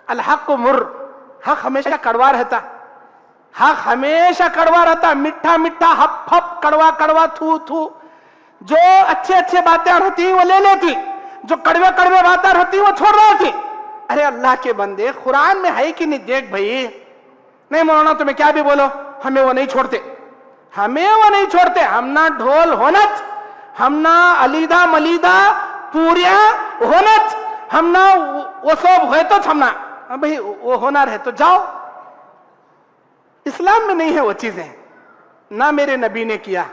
الحق مر, حق ہمیشہ کڑوا رہتا, حق ہمیشہ کڑوا رہتا, میٹھا میٹھا ہپ ہپ کڑوا کڑوا تھو تھو. جو اچھے اچھے باتیں رہتی وہ لے لیتی, جو کڑوے کڑوے باتیں رہتی وہ چھوڑ رہی تھی. ارے اللہ کے بندے, قرآن میں ہے کہ نہیں دیکھ بھائی. نہیں مولانا تمہیں کیا بھی بولو, ہمیں وہ نہیں چھوڑتے, ہمیں وہ نہیں چھوڑتے. ہم نہ ڈھول ہونچ, ہم نہ علیدہ ملیدہ پوریاں ہونچ, ہم نہ وہ سب ہوئے تو ہم نہ بھائی وہ ہونا رہے تو جاؤ. اسلام میں نہیں ہے وہ چیزیں. نہ میرے نبی نے کیا,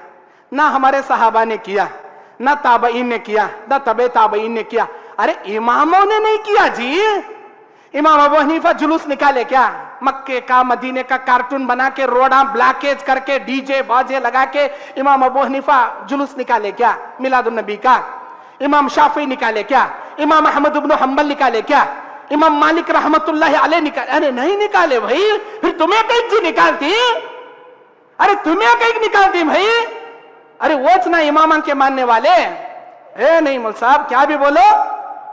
نہ ہمارے صحابہ نے کیا, نہ تابعین نے کیا, نہ تبع تابعین نے کیا. ارے اماموں نے نہیں کیا جی. امام ابو حنیفہ جلوس نکالے کیا؟ مکے کا مدینے کا کارٹون بنا کے روڈاں بلاکیج کر کے ڈی جے باجے لگا کے امام ابو حنیفہ جلوس نکالے کیا میلاد النبی کا؟ امام شافعی نکالے کیا؟ امام احمد بن حنبل نکالے کیا؟ امام مالک رحمت اللہ علیہ نکالے؟ ارے نہیں نکالے بھائی. پھر تمہیں کئی جی نکالتی, ارے تمہیں کئی نکالتی بھائی. ارے وہ نہ امامان کے ماننے والے. اے نہیں مول صاحب کیا بھی بولو,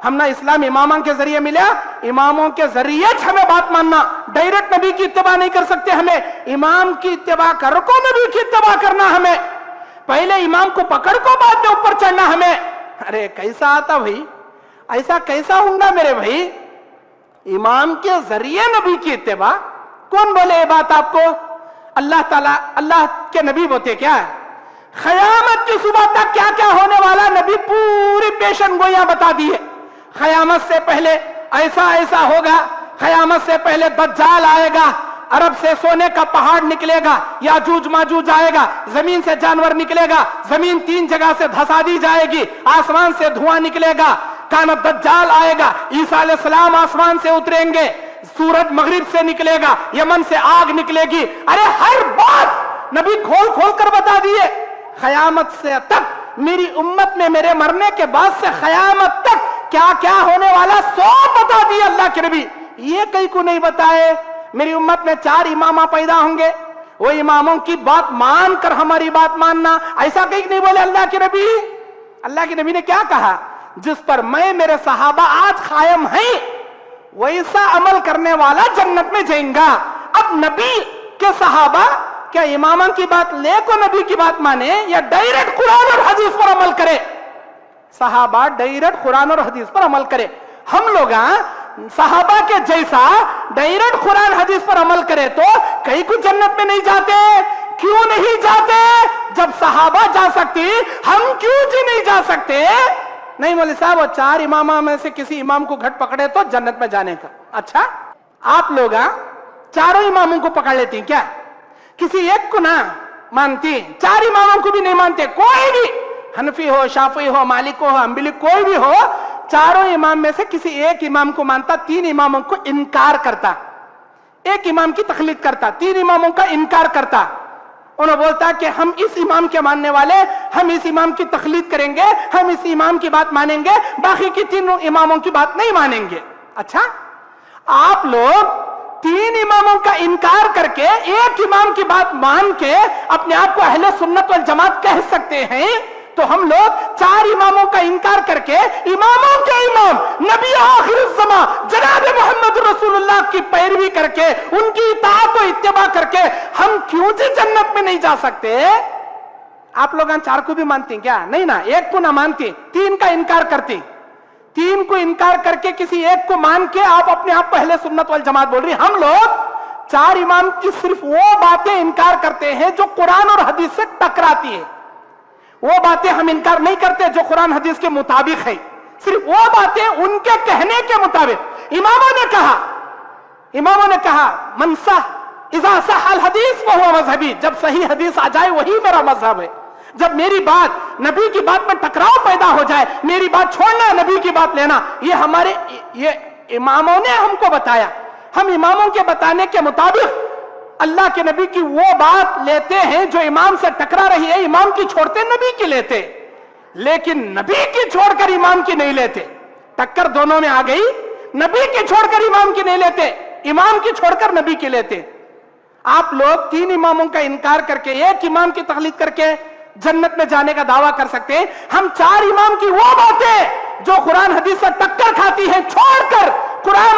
ہم نہ اسلام امامان کے ذریعے ملا, اماموں کے ذریعے ہمیں بات ماننا. ڈائریکٹ نبی کی اتباع نہیں کر سکتے, ہمیں امام کی اتباع کر کو نبی کی اتباع کرنا. ہمیں پہلے امام کو پکڑ کو بعد میں اوپر چڑھنا ہمیں. ارے کیسا آتا بھائی, ایسا کیسا ہوں گا میرے بھائی؟ امام کے ذریعے نبی کی اتباع. کون بولے یہ بات آپ کو؟ اللہ تعالیٰ, اللہ کے نبی بولتے کیا ہے قیامت کی صبح تک کیا کیا ہونے والا نبی پوری پیشن گوئیاں بتا دی ہے. قیامت سے پہلے ایسا ایسا ہوگا, قیامت سے پہلے دجال آئے گا, عرب سے سونے کا پہاڑ نکلے گا, یاجوج ماجوج آئے گا, زمین سے جانور نکلے گا, زمین 3 جگہ سے دھسا دی جائے گی, آسمان سے دھواں نکلے گا, کانت دجال آئے گا, عیسیٰ علیہ السلام آسمان سے اتریں گے, سورج مغرب سے نکلے گا, یمن سے آگ نکلے گی. ارے ہر بات نبی کھول کھول کر بتا دیے. قیامت سے تک میری امت میں میرے مرنے کے بعد سے قیامت تک کیا کیا ہونے والا سب بتا دیے اللہ کے نبی. یہ کئی کو نہیں بتائے. میری امت میں 4 امامہ پیدا ہوں گے, وہ اماموں کی بات مان کر ہماری بات ماننا, ایسا کئی نہیں بولے اللہ کے نبی. اللہ کے نبی نے کیا کہا؟ جس پر میں میرے صحابہ آج قائم ہیں ویسا عمل کرنے والا جنت میں جائیں گا. اب نبی کے صحابہ کیا امامان کی بات لے کو نبی کی بات مانے یا ڈائریکٹ قرآن اور حدیث پر عمل کرے؟ صحابہ ڈائریکٹ قرآن اور حدیث پر عمل کرے. ہم لوگ صحابہ کے جیسا ڈائریکٹ قرآن حدیث پر عمل کرے تو کئی کو جنت میں نہیں جاتے. کیوں نہیں جاتے؟ جب صحابہ جا سکتی ہم کیوں جی نہیں جا سکتے؟ نہیں مولوی صاحب وہ 4 امامہ میں سے کسی امام کو گھٹ پکڑے تو جنت میں جانے کا. اچھا آپ لوگ 4 اماموں کو پکڑ لیتی ہیں کیا؟ کسی ایک کو نہ مانتی, 4 اماموں کو بھی نہیں مانتے. کوئی بھی حنفی ہو, شافعی ہو, مالک ہو, حنبلی, کوئی بھی ہو, 4 امام میں سے کسی ایک امام کو مانتا, 3 اماموں کو انکار کرتا, ایک امام کی تقلید کرتا, 3 اماموں کا انکار کرتا. انہوں بولتا کہ ہم اس امام کے ماننے والے, ہم اس امام کی تقلید کریں گے, ہم اس امام کی بات مانیں گے, باقی کی 3 اماموں کی بات نہیں مانیں گے. اچھا آپ لوگ 3 اماموں کا انکار کر کے ایک امام کی بات مان کے اپنے آپ کو اہل سنت والجماعت کہہ سکتے ہیں, تو ہم لوگ 4 اماموں کا انکار کر کے اماموں کے امام نبی آخر الزمان جناب محمد رسول اللہ کی پیروی کر کے ان کی اطاعت و اتباع کر کے ہم کیوں سے جنت میں نہیں جا سکتے؟ آپ لوگ 4 کو بھی مانتی کیا؟ نہیں نا, ایک کو نہ مانتی, 3 کا انکار کرتی. 3 کو انکار کر کے کسی ایک کو مان کے آپ اپنے آپ کو اہل سنت والجماعت بول رہی. ہم لوگ 4 امام کی صرف وہ باتیں انکار کرتے ہیں جو قرآن اور حدیث سے ٹکراتی ہے. وہ باتیں ہم انکار نہیں کرتے جو قرآن حدیث کے مطابق ہے, صرف وہ باتیں ان کے کہنے کے مطابق. اماموں نے کہا من صح اذا صح الحدیث فهو مذہبی, جب صحیح حدیث آ جائے وہی میرا مذہب ہے. جب میری بات نبی کی بات میں ٹکراؤ پیدا ہو جائے, میری بات چھوڑنا نبی کی بات لینا, یہ اماموں نے ہم کو بتایا. ہم اماموں کے بتانے کے مطابق اللہ کے نبی کی وہ بات لیتے ہیں جو امام سے ٹکرا رہی ہے. امام کی چھوڑتے نبی کی لیتے, لیکن نبی کی چھوڑ کر امام کی نہیں لیتے. ٹکر دونوں میں آ گئی, نبی کی چھوڑ کر امام کی نہیں لیتے, امام کی چھوڑ کر نبی کی لیتے. آپ لوگ 3 اماموں کا انکار کر کے ایک امام کی تقلید کر کے جنت میں جانے کا دعویٰ کر سکتے ہیں. ہم 4 امام کی وہ باتیں جو قرآن حدیث سے ٹکر کھاتی ہیں چھوڑ کر قرآن